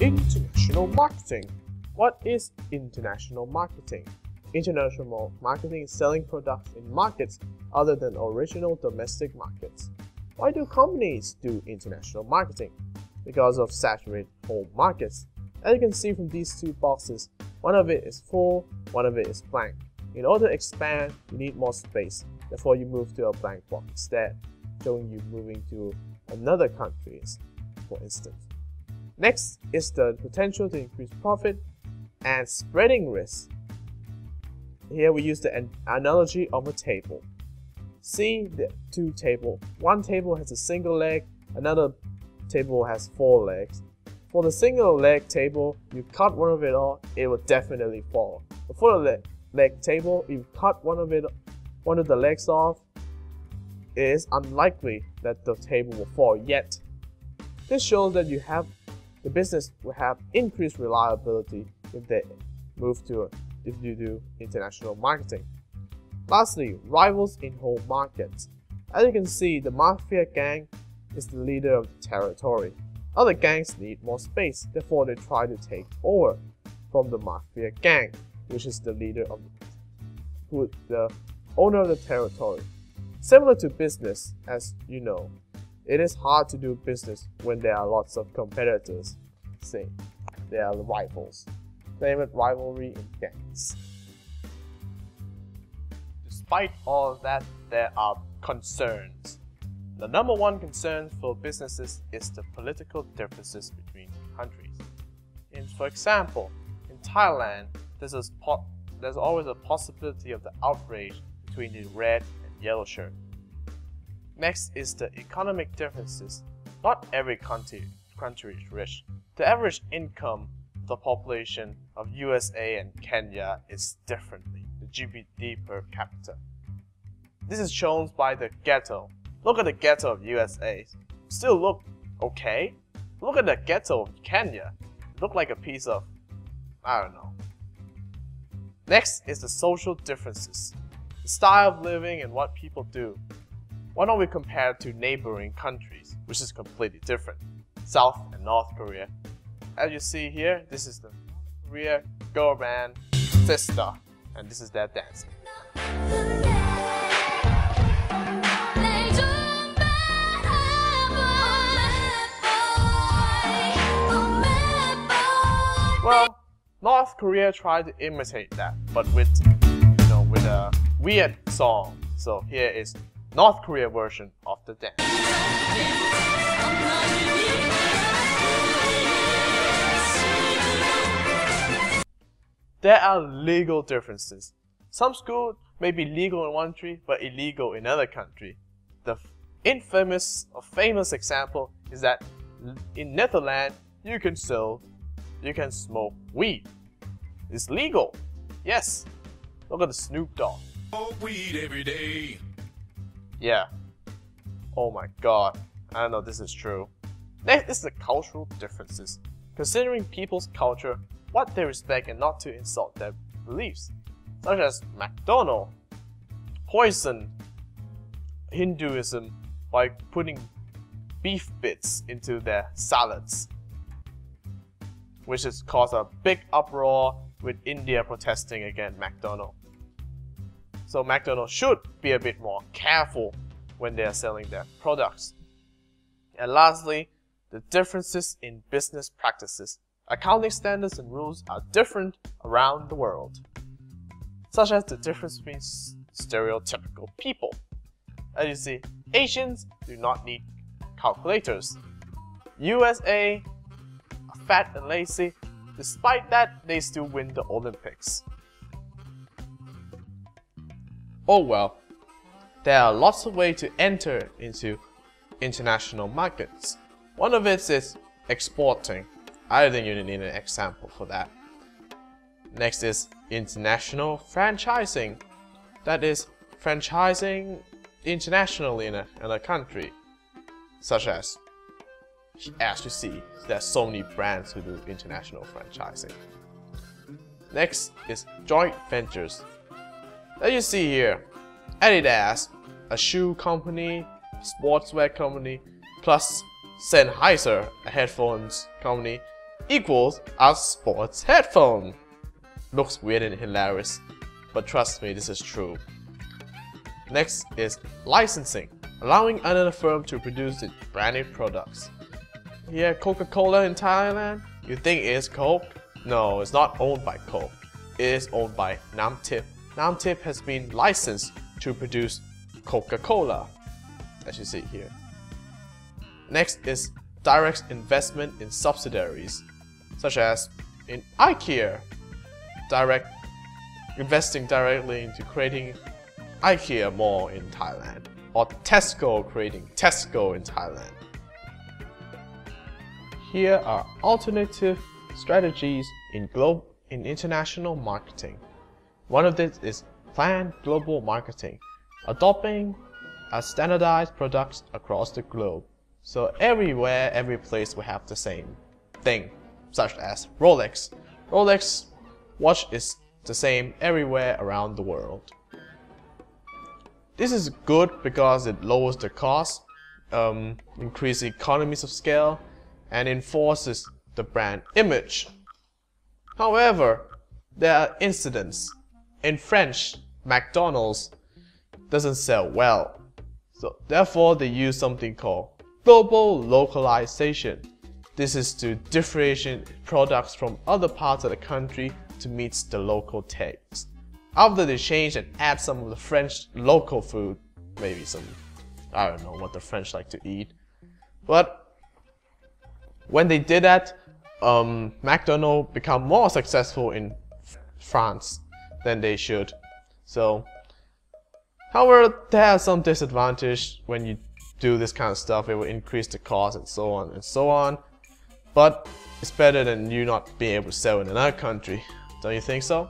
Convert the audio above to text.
International marketing. What is international marketing? International marketing is selling products in markets other than original domestic markets. Why do companies do international marketing? Because of saturated home markets. As you can see from these two boxes, one of it is full, one of it is blank. In order to expand, you need more space. Therefore, you move to a blank box instead, showing you moving to another country, for instance. Next is the potential to increase profit and spreading risk. Here we use the analogy of a table. See the two tables. One table has a single leg, another table has 4 legs. For the single leg table, you cut one of it off, it will definitely fall. But for the leg table, if you cut one of the legs off, it is unlikely that the table will fall yet. This shows that the business will have increased reliability if you do international marketing. Lastly, rivals in home markets. As you can see, the mafia gang is the leader of the territory. Other gangs need more space, therefore they try to take over from the mafia gang, which is the leader of the owner of the territory. Similar to business, as you know, it is hard to do business when there are lots of competitors. Say, they are rivals. Favorite rivalry in gangs. Despite all of that, there are concerns. The number one concern for businesses is the political differences between countries. For example, in Thailand, there's always a possibility of the outrage between the red and yellow shirt. Next is the economic differences. Not every country is rich. The average income of the population of USA and Kenya is differently, the GDP per capita. This is shown by the ghetto. Look at the ghetto of USA. Still look okay. Look at the ghetto of Kenya. Look like a piece of, I don't know. Next is the social differences. The style of living and what people do. Why don't we compare to neighboring countries, which is completely different? South and North Korea. As you see here, this is the North Korea girl band Sistar, and this is their dancing. Well, North Korea tried to imitate that, but with a weird song. So here is North Korea version of the dance. There are legal differences. Some schools may be legal in one country but illegal in another country. The famous example is that in Netherlands you can smoke weed. It's legal. Yes. Look at the Snoop Dogg. Smoke weed every day. Yeah. Oh my god. I don't know if this is true. Next is the cultural differences. Considering people's culture, what they respect and not to insult their beliefs. Such as McDonald's poison Hinduism by putting beef bits into their salads, which has caused a big uproar with India protesting against McDonald's. So McDonald's should be a bit more careful when they are selling their products. And lastly, the differences in business practices. Accounting standards and rules are different around the world, such as the difference between stereotypical people. As you see, Asians do not need calculators. USA are fat and lazy. Despite that, they still win the Olympics. Oh well, there are lots of ways to enter into international markets. One of it is exporting. I don't think you need an example for that. Next is international franchising. That is franchising internationally in a country. Such as you see, there are so many brands who do international franchising. Next is joint ventures. As you see here, Adidas, a shoe company, sportswear company, plus Sennheiser, a headphones company, equals a sports headphone. Looks weird and hilarious, but trust me, this is true. Next is licensing, allowing another firm to produce its branded products. Here, Coca-Cola in Thailand, you think it is Coke? No, it's not owned by Coke. It is owned by Nam-tip. Nam-tip has been licensed to produce Coca-Cola, as you see here. Next is direct investment in subsidiaries, such as in IKEA, investing directly into creating IKEA Mall in Thailand, or Tesco creating Tesco in Thailand. Here are alternative strategies in international marketing. One of these is planned global marketing, adopting a standardized products across the globe. So everywhere, every place will have the same thing, such as Rolex. Rolex watch is the same everywhere around the world. This is good because it lowers the cost, increases economies of scale, and enforces the brand image. However, there are incidents. In French, McDonald's doesn't sell well, so therefore they use something called global localization. This is to differentiate products from other parts of the country to meet the local taste. After they change and add some of the French local food, maybe some, I don't know what the French like to eat, but when they did that, McDonald's become more successful in France than they should. So, however, there are some disadvantages when you do this kind of stuff. It will increase the cost and so on and so on. But it's better than you not being able to sell in another country. Don't you think so?